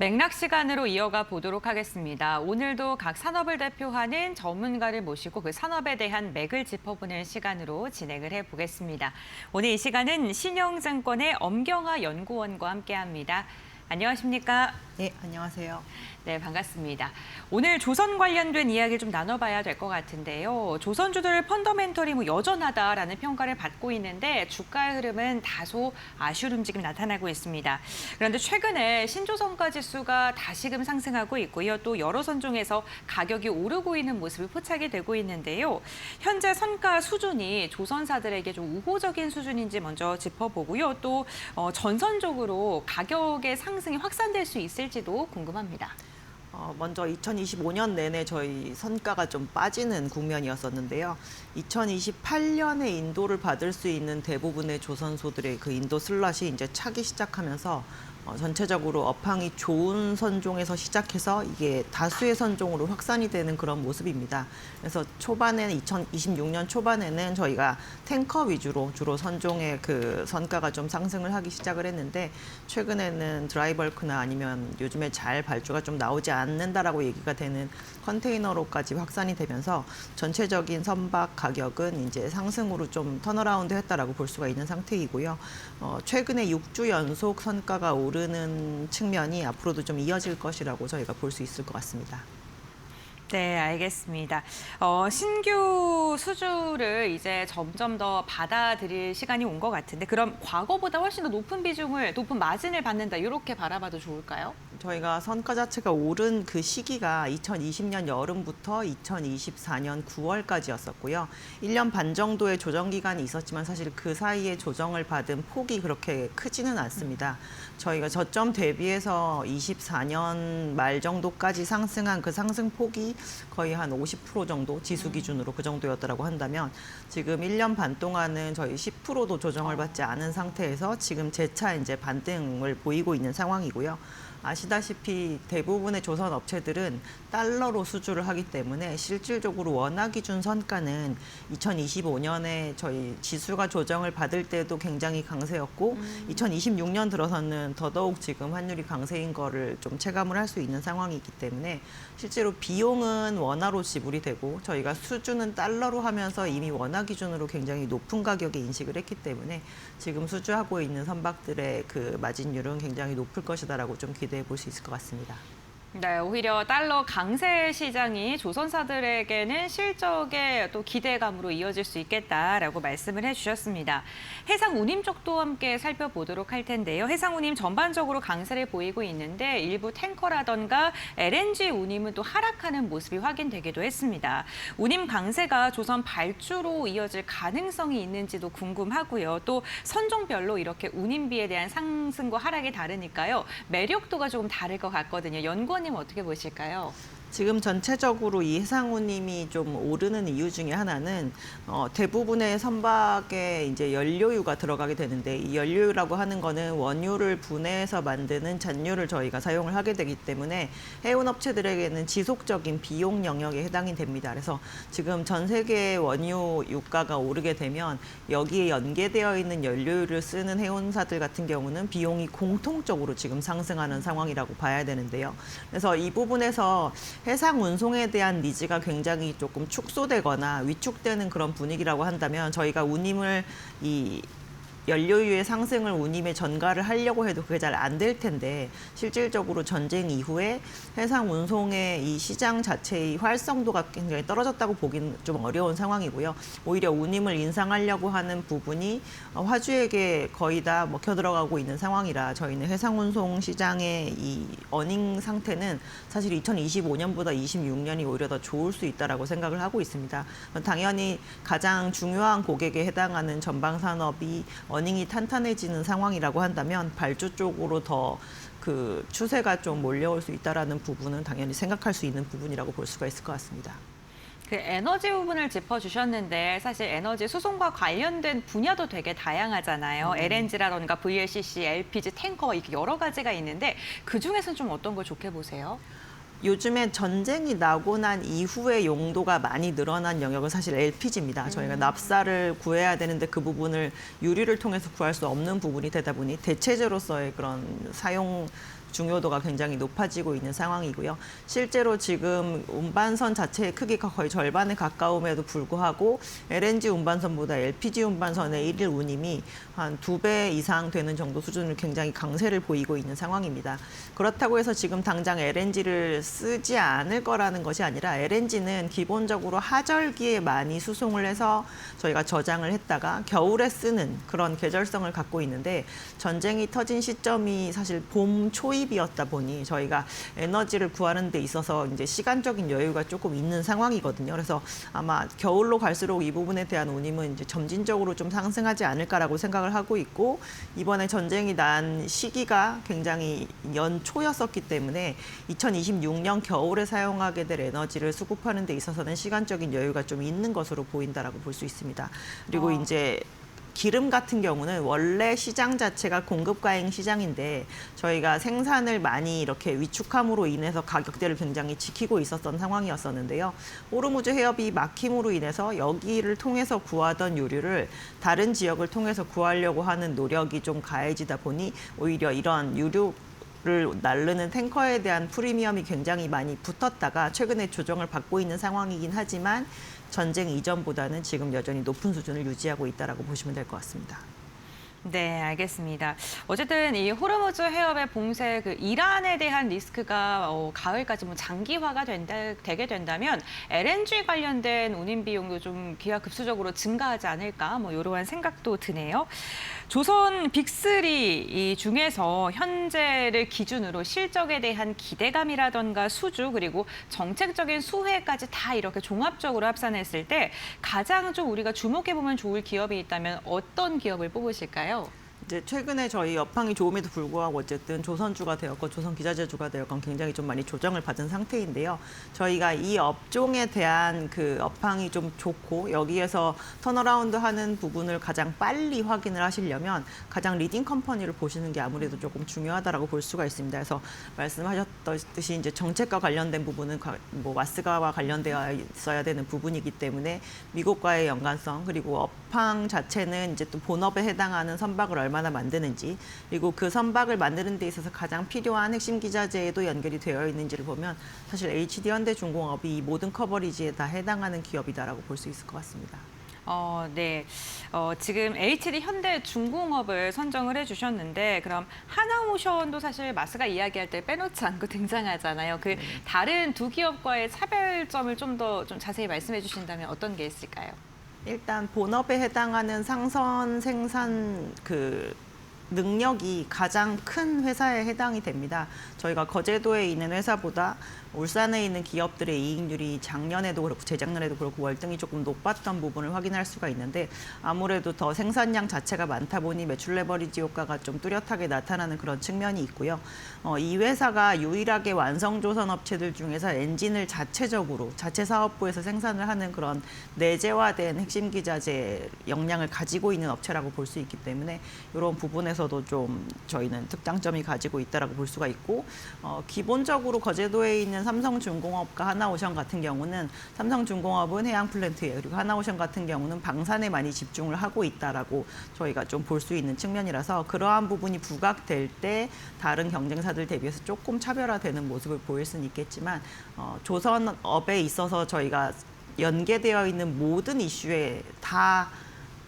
맥락 시간으로 이어가 보도록 하겠습니다. 오늘도 각 산업을 대표하는 전문가를 모시고 그 산업에 대한 맥을 짚어보는 시간으로 진행을 해보겠습니다. 오늘 이 시간은 신영증권의 엄경아 연구원과 함께합니다. 안녕하십니까? 네, 안녕하세요. 네, 반갑습니다. 오늘 조선 관련된 이야기를 좀 나눠봐야 될 것 같은데요. 조선주들 펀더멘털이 여전하다라는 평가를 받고 있는데 주가의 흐름은 다소 아쉬운 움직임이 나타나고 있습니다. 그런데 최근에 신조선가 지수가 다시금 상승하고 있고요. 또 여러 선종에서 가격이 오르고 있는 모습이 포착이 되고 있는데요. 현재 선가 수준이 조선사들에게 좀 우호적인 수준인지 먼저 짚어보고요. 또 전선적으로 가격의 상승이 확산될 수 있을지도 궁금합니다. 먼저 2025년 내내 저희 선가가 좀 빠지는 국면이었었는데요. 2028년에 인도를 받을 수 있는 대부분의 조선소들의 그 인도 슬롯이 이제 차기 시작하면서 전체적으로 업황이 좋은 선종에서 시작해서 이게 다수의 선종으로 확산이 되는 그런 모습입니다. 그래서 초반에는 2026년 초반에는 저희가 탱커 위주로 주로 선종의 그 선가가 좀 상승을 하기 시작을 했는데 최근에는 드라이벌크나 아니면 요즘에 잘 발주가 좀 나오지 않는다라고 얘기가 되는 컨테이너로까지 확산이 되면서 전체적인 선박 가격은 이제 상승으로 좀 턴어라운드 했다라고 볼 수가 있는 상태이고요. 최근에 6주 연속 선가가 오르는 측면이 앞으로도 좀 이어질 것이라고 저희가 볼 수 있을 것 같습니다. 네, 알겠습니다. 신규 수주를 이제 점점 더 받아들일 시간이 온 것 같은데 그럼 과거보다 훨씬 더 높은 비중을, 높은 마진을 받는다 이렇게 바라봐도 좋을까요? 저희가 선가 자체가 오른 그 시기가 2020년 여름부터 2024년 9월까지였었고요. 1년 반 정도의 조정 기간이 있었지만 사실 그 사이에 조정을 받은 폭이 그렇게 크지는 않습니다. 저희가 저점 대비해서 24년 말 정도까지 상승한 그 상승 폭이 거의 한 50% 정도 지수 기준으로 그 정도였다라고 한다면 지금 1년 반 동안은 저희 10%도 조정을 받지 않은 상태에서 지금 재차 이제 반등을 보이고 있는 상황이고요. 아시다시피 대부분의 조선 업체들은 달러로 수주를 하기 때문에 실질적으로 원화 기준 선가는 2025년에 저희 지수가 조정을 받을 때도 굉장히 강세였고 2026년 들어서는 더더욱 지금 환율이 강세인 거를 좀 체감을 할 수 있는 상황이기 때문에 실제로 비용은 원화로 지불이 되고 저희가 수주는 달러로 하면서 이미 원화 기준으로 굉장히 높은 가격에 인식을 했기 때문에 지금 수주하고 있는 선박들의 그 마진율은 굉장히 높을 것이다라고 좀 기대해 볼 수 있을 것 같습니다. 네, 오히려 달러 강세 시장이 조선사들에게는 실적의 또 기대감으로 이어질 수 있겠다라고 말씀을 해주셨습니다. 해상운임 쪽도 함께 살펴보도록 할 텐데요. 해상운임 전반적으로 강세를 보이고 있는데 일부 탱커라던가 LNG 운임은 또 하락하는 모습이 확인되기도 했습니다. 운임 강세가 조선 발주로 이어질 가능성이 있는지도 궁금하고요. 또 선종별로 이렇게 운임비에 대한 상승과 하락이 다르니까요. 매력도가 조금 다를 것 같거든요. 연구원님 어떻게 보실까요? 지금 전체적으로 이 해상운임이 좀 오르는 이유 중에 하나는 대부분의 선박에 이제 연료유가 들어가게 되는데 이 연료유라고 하는 거는 원유를 분해해서 만드는 잔유를 저희가 사용을 하게 되기 때문에 해운 업체들에게는 지속적인 비용 영역에 해당이 됩니다. 그래서 지금 전 세계 원유 유가가 오르게 되면 여기에 연계되어 있는 연료유를 쓰는 해운사들 같은 경우는 비용이 공통적으로 지금 상승하는 상황이라고 봐야 되는데요. 그래서 이 부분에서 해상 운송에 대한 니즈가 굉장히 조금 축소되거나 위축되는 그런 분위기라고 한다면 저희가 운임을 이 연료유의 상승을 운임에 전가를 하려고 해도 그게 잘 안 될 텐데 실질적으로 전쟁 이후에 해상 운송의 이 시장 자체의 활성도가 굉장히 떨어졌다고 보기는 좀 어려운 상황이고요. 오히려 운임을 인상하려고 하는 부분이 화주에게 거의 다 먹혀 들어가고 있는 상황이라 저희는 해상 운송 시장의 이 어닝 상태는 사실 2025년보다 26년이 오히려 더 좋을 수 있다라고 생각을 하고 있습니다. 당연히 가장 중요한 고객에 해당하는 전방 산업이 어닝이 탄탄해지는 상황이라고 한다면 발주 쪽으로 더 그 추세가 좀 몰려올 수 있다라는 부분은 당연히 생각할 수 있는 부분이라고 볼 수가 있을 것 같습니다. 그 에너지 부분을 짚어주셨는데 사실 에너지 수송과 관련된 분야도 되게 다양하잖아요. LNG라던가 VLCC, LPG, 탱커 이렇게 여러 가지가 있는데 그중에서는 좀 어떤 걸 좋게 보세요? 요즘에 전쟁이 나고 난 이후에 용도가 많이 늘어난 영역은 사실 LPG입니다. 저희가 납사를 구해야 되는데 그 부분을 유리를 통해서 구할 수 없는 부분이 되다 보니 대체제로서의 그런 사용 중요도가 굉장히 높아지고 있는 상황이고요. 실제로 지금 운반선 자체의 크기가 거의 절반에 가까움에도 불구하고 LNG 운반선보다 LPG 운반선의 일일 운임이 한 2배 이상 되는 정도 수준을 굉장히 강세를 보이고 있는 상황입니다. 그렇다고 해서 지금 당장 LNG를 쓰지 않을 거라는 것이 아니라 LNG는 기본적으로 하절기에 많이 수송을 해서 저희가 저장을 했다가 겨울에 쓰는 그런 계절성을 갖고 있는데 전쟁이 터진 시점이 사실 봄 초입이었다 보니 저희가 에너지를 구하는 데 있어서 이제 시간적인 여유가 조금 있는 상황이거든요. 그래서 아마 겨울로 갈수록 이 부분에 대한 운임은 이제 점진적으로 좀 상승하지 않을까라고 생각을 하고 있고 이번에 전쟁이 난 시기가 굉장히 연초였었기 때문에 2026년 겨울에 사용하게 될 에너지를 수급하는 데 있어서는 시간적인 여유가 좀 있는 것으로 보인다라고 볼 수 있습니다. 그리고 이제 기름 같은 경우는 원래 시장 자체가 공급 과잉 시장인데 저희가 생산을 많이 이렇게 위축함으로 인해서 가격대를 굉장히 지키고 있었던 상황이었었는데요. 호르무즈 해협이 막힘으로 인해서 여기를 통해서 구하던 유류를 다른 지역을 통해서 구하려고 하는 노력이 좀 가해지다 보니 오히려 이런 유류를 나르는 탱커에 대한 프리미엄이 굉장히 많이 붙었다가 최근에 조정을 받고 있는 상황이긴 하지만 전쟁 이전보다는 지금 여전히 높은 수준을 유지하고 있다라고 보시면 될 것 같습니다. 네, 알겠습니다. 어쨌든 이 호르무즈 해협의 봉쇄 그 이란에 대한 리스크가 가을까지 뭐 장기화가 되게 된다면 LNG 관련된 운임 비용도 좀 기하급수적으로 증가하지 않을까 뭐 이러한 생각도 드네요. 조선 빅3 이 중에서 현재를 기준으로 실적에 대한 기대감이라던가 수주 그리고 정책적인 수혜까지 다 이렇게 종합적으로 합산했을 때 가장 좀 우리가 주목해 보면 좋을 기업이 있다면 어떤 기업을 뽑으실까요? 이제 최근에 저희 업황이 좋음에도 불구하고 어쨌든 조선주가 되었고 조선기자재주가 되었건 굉장히 좀 많이 조정을 받은 상태인데요. 저희가 이 업종에 대한 그 업황이 좀 좋고 여기에서 턴어라운드 하는 부분을 가장 빨리 확인을 하시려면 가장 리딩 컴퍼니를 보시는 게 아무래도 조금 중요하다라고 볼 수가 있습니다. 그래서 말씀하셨듯이 이제 정책과 관련된 부분은 뭐 와스가와 관련되어 있어야 되는 부분이기 때문에 미국과의 연관성 그리고 업황 자체는 이제 또 본업에 해당하는 선박을 얼마나 만드는지 그리고 그 선박을 만드는 데 있어서 가장 필요한 핵심 기자재에도 연결이 되어 있는지를 보면 사실 HD현대중공업이 이 모든 커버리지에 다 해당하는 기업이다라고 볼 수 있을 것 같습니다. 네. 지금 HD 현대중공업을 선정을 해주셨는데 그럼 하나모션도 사실 마스가 이야기할 때 빼놓지 않고 등장하잖아요. 그 다른 두 기업과의 차별점을 좀 더 좀 자세히 말씀해 주신다면 어떤 게 있을까요? 일단 본업에 해당하는 상선 생산 그 능력이 가장 큰 회사에 해당이 됩니다. 저희가 거제도에 있는 회사보다 울산에 있는 기업들의 이익률이 작년에도 그렇고 재작년에도 그렇고 월등히 조금 높았던 부분을 확인할 수가 있는데 아무래도 더 생산량 자체가 많다 보니 매출 레버리지 효과가 좀 뚜렷하게 나타나는 그런 측면이 있고요. 이 회사가 유일하게 완성조선 업체들 중에서 엔진을 자체적으로 자체 사업부에서 생산을 하는 그런 내재화된 핵심 기자재 역량을 가지고 있는 업체라고 볼 수 있기 때문에 이런 부분에서도 좀 저희는 특장점이 가지고 있다라고 볼 수가 있고 기본적으로 거제도에 있는 삼성중공업과 하나오션 같은 경우는 삼성중공업은 해양 플랜트에 그리고 하나오션 같은 경우는 방산에 많이 집중을 하고 있다라고 저희가 좀 볼 수 있는 측면이라서 그러한 부분이 부각될 때 다른 경쟁사들 대비해서 조금 차별화되는 모습을 보일 수는 있겠지만 조선업에 있어서 저희가 연계되어 있는 모든 이슈에 다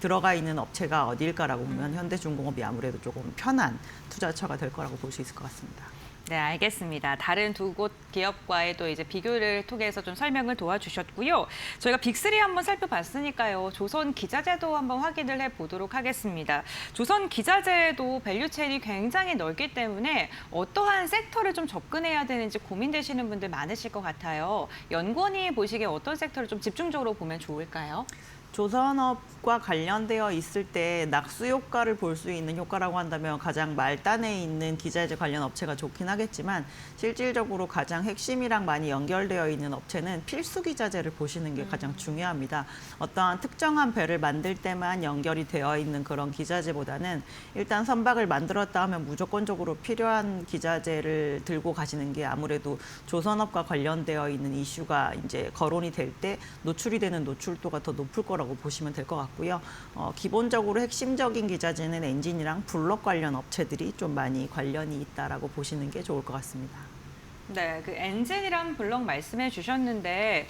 들어가 있는 업체가 어디일까라고 보면 현대중공업이 아무래도 조금 편한 투자처가 될 거라고 볼 수 있을 것 같습니다. 네, 알겠습니다. 다른 두 곳 기업과의 또 이제 비교를 통해서 좀 설명을 도와주셨고요. 저희가 빅3 한번 살펴봤으니까요. 조선 기자재도 한번 확인을 해보도록 하겠습니다. 조선 기자재도 밸류체인이 굉장히 넓기 때문에 어떠한 섹터를 좀 접근해야 되는지 고민되시는 분들 많으실 것 같아요. 연구원이 보시기에 어떤 섹터를 좀 집중적으로 보면 좋을까요? 조선업과 관련되어 있을 때 낙수 효과를 볼 수 있는 효과라고 한다면 가장 말단에 있는 기자재 관련 업체가 좋긴 하겠지만 실질적으로 가장 핵심이랑 많이 연결되어 있는 업체는 필수 기자재를 보시는 게 가장 중요합니다. 어떠한 특정한 배를 만들 때만 연결이 되어 있는 그런 기자재보다는 일단 선박을 만들었다 하면 무조건적으로 필요한 기자재를 들고 가시는 게 아무래도 조선업과 관련되어 있는 이슈가 이제 거론이 될 때 노출이 되는 노출도가 더 높을 거라고 거라고 보시면 될 것 같고요. 기본적으로 핵심적인 기자재는 엔진이랑 블록 관련 업체들이 좀 많이 관련이 있다라고 보시는 게 좋을 것 같습니다. 네, 그 엔진이랑 블록 말씀해 주셨는데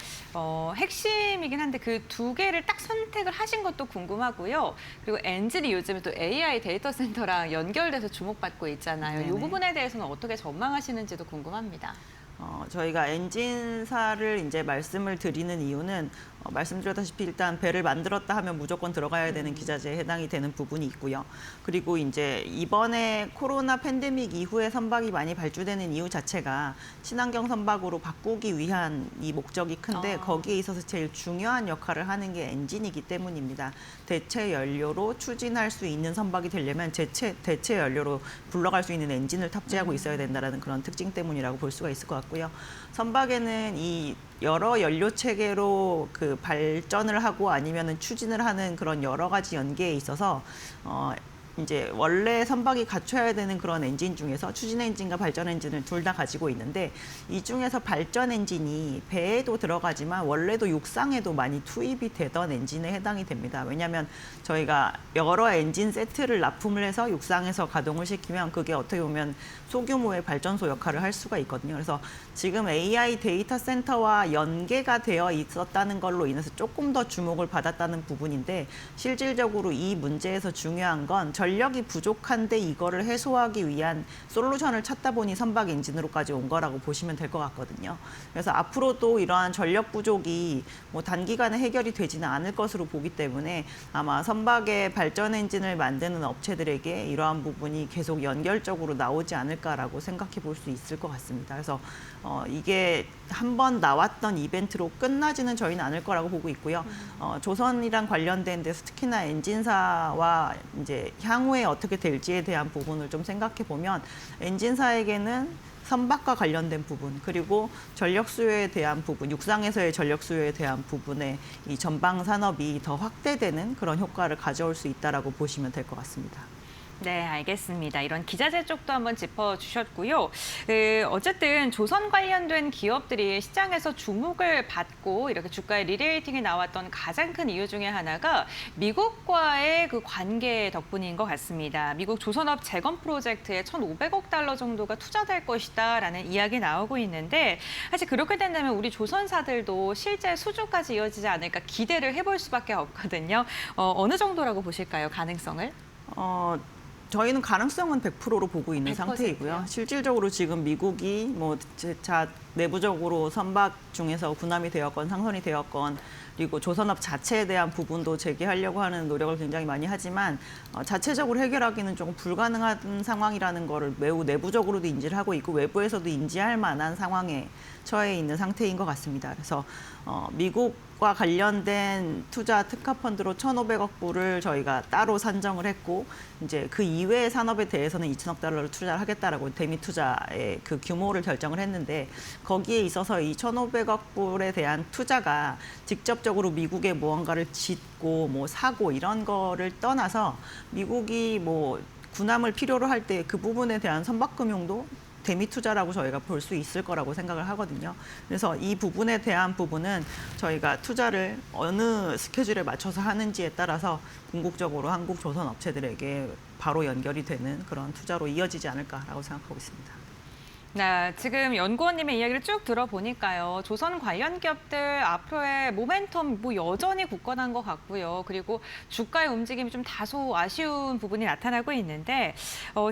핵심이긴 한데 그 두 개를 딱 선택을 하신 것도 궁금하고요. 그리고 엔진이 요즘에 또 AI 데이터 센터랑 연결돼서 주목받고 있잖아요. 이 네네. 부분에 대해서는 어떻게 전망하시는지도 궁금합니다. 저희가 엔진사를 이제 말씀을 드리는 이유는 말씀드렸다시피 일단 배를 만들었다 하면 무조건 들어가야 되는 기자재에 해당이 되는 부분이 있고요. 그리고 이제 이번에 코로나 팬데믹 이후에 선박이 많이 발주되는 이유 자체가 친환경 선박으로 바꾸기 위한 이 목적이 큰데 거기에 있어서 제일 중요한 역할을 하는 게 엔진이기 때문입니다. 대체 연료로 추진할 수 있는 선박이 되려면 대체 연료로 굴러갈 수 있는 엔진을 탑재하고 있어야 된다는 그런 특징 때문이라고 볼 수가 있을 것 같고요. 선박에는 이 여러 연료 체계로 그 발전을 하고 아니면은 추진을 하는 그런 여러 가지 연계에 있어서 이제 원래 선박이 갖춰야 되는 그런 엔진 중에서 추진 엔진과 발전 엔진을 둘 다 가지고 있는데 이 중에서 발전 엔진이 배에도 들어가지만 원래도 육상에도 많이 투입이 되던 엔진에 해당이 됩니다. 왜냐하면 저희가 여러 엔진 세트를 납품을 해서 육상에서 가동을 시키면 그게 어떻게 보면 소규모의 발전소 역할을 할 수가 있거든요. 그래서 지금 AI 데이터 센터와 연계가 되어 있었다는 걸로 인해서 조금 더 주목을 받았다는 부분인데 실질적으로 이 문제에서 중요한 건 전력이 부족한데 이거를 해소하기 위한 솔루션을 찾다 보니 선박 엔진으로까지 온 거라고 보시면 될 것 같거든요. 그래서 앞으로도 이러한 전력 부족이 뭐 단기간에 해결이 되지는 않을 것으로 보기 때문에 아마 선박의 발전 엔진을 만드는 업체들에게 이러한 부분이 계속 연결적으로 나오지 않을까라고 생각해 볼 수 있을 것 같습니다. 그래서 이게 한번 나왔던 이벤트로 끝나지는 저희는 않을 거라고 보고 있고요. 조선이랑 관련된 데서 특히나 엔진사와 이제 향후에 어떻게 될지에 대한 부분을 좀 생각해 보면 엔진사에게는 선박과 관련된 부분 그리고 전력 수요에 대한 부분, 육상에서의 전력 수요에 대한 부분에 이 전방 산업이 더 확대되는 그런 효과를 가져올 수 있다라고 보시면 될 것 같습니다. 네, 알겠습니다. 이런 기자재 쪽도 한번 짚어주셨고요. 어쨌든 조선 관련된 기업들이 시장에서 주목을 받고 이렇게 주가의 리레이팅이 나왔던 가장 큰 이유 중에 하나가 미국과의 그 관계 덕분인 것 같습니다. 미국 조선업 재건 프로젝트에 1,500억 달러 정도가 투자될 것이다라는 이야기 나오고 있는데 사실 그렇게 된다면 우리 조선사들도 실제 수주까지 이어지지 않을까 기대를 해볼 수밖에 없거든요. 어느 정도라고 보실까요, 가능성을? 저희는 가능성은 100%로 보고 있는 100%요? 상태이고요. 실질적으로 지금 미국이 뭐 내부적으로 선박 중에서 군함이 되었건 상선이 되었건 그리고 조선업 자체에 대한 부분도 제기하려고 하는 노력을 굉장히 많이 하지만 자체적으로 해결하기는 조금 불가능한 상황이라는 거를 매우 내부적으로도 인지를 하고 있고 외부에서도 인지할 만한 상황에 처해 있는 상태인 것 같습니다. 그래서 미국과 관련된 투자 특화 펀드로 1,500억 불을 저희가 따로 산정을 했고 이제 그 이외의 산업에 대해서는 2천억 달러를 투자를 하겠다라고 대미 투자의 그 규모를 결정을 했는데 거기에 있어서 이 1,500억 불에 대한 투자가 직접적으로 미국에 무언가를 짓고 뭐 사고 이런 거를 떠나서 미국이 뭐 군함을 필요로 할 때 그 부분에 대한 선박금융도 대미 투자라고 저희가 볼 수 있을 거라고 생각을 하거든요. 그래서 이 부분에 대한 부분은 저희가 투자를 어느 스케줄에 맞춰서 하는지에 따라서 궁극적으로 한국 조선 업체들에게 바로 연결이 되는 그런 투자로 이어지지 않을까라고 생각하고 있습니다. 네, 지금 연구원님의 이야기를 쭉 들어보니까요. 조선 관련 기업들 앞으로의 모멘텀 뭐 여전히 굳건한 것 같고요. 그리고 주가의 움직임이 좀 다소 아쉬운 부분이 나타나고 있는데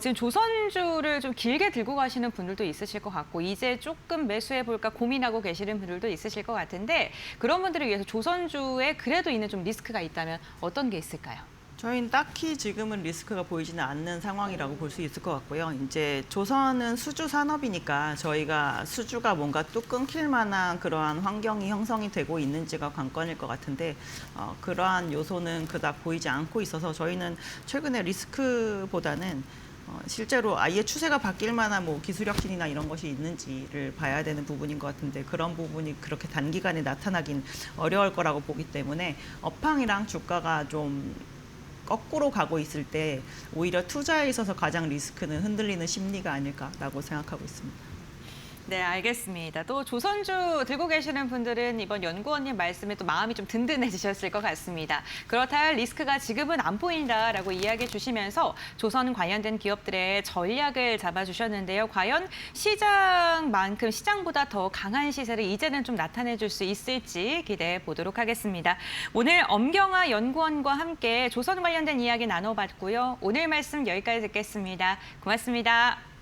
지금 조선주를 좀 길게 들고 가시는 분들도 있으실 것 같고 이제 조금 매수해볼까 고민하고 계시는 분들도 있으실 것 같은데 그런 분들을 위해서 조선주에 그래도 있는 좀 리스크가 있다면 어떤 게 있을까요? 저희는 딱히 지금은 리스크가 보이지는 않는 상황이라고 볼 수 있을 것 같고요. 이제 조선은 수주 산업이니까 저희가 수주가 뭔가 뚝 끊길 만한 그러한 환경이 형성이 되고 있는지가 관건일 것 같은데 그러한 요소는 그닥 보이지 않고 있어서 저희는 최근에 리스크보다는 실제로 아예 추세가 바뀔 만한 뭐 기술 혁신이나 이런 것이 있는지를 봐야 되는 부분인 것 같은데 그런 부분이 그렇게 단기간에 나타나긴 어려울 거라고 보기 때문에 업황이랑 주가가 좀 거꾸로 가고 있을 때 오히려 투자에 있어서 가장 리스크는 흔들리는 심리가 아닐까라고 생각하고 있습니다. 네, 알겠습니다. 또 조선주 들고 계시는 분들은 이번 연구원님 말씀에 또 마음이 좀 든든해지셨을 것 같습니다. 그렇다 할 리스크가 지금은 안 보인다라고 이야기해 주시면서 조선 관련된 기업들의 전략을 잡아주셨는데요. 과연 시장만큼 시장보다 더 강한 시세를 이제는 좀 나타내 줄 수 있을지 기대해 보도록 하겠습니다. 오늘 엄경화 연구원과 함께 조선 관련된 이야기 나눠봤고요. 오늘 말씀 여기까지 듣겠습니다. 고맙습니다.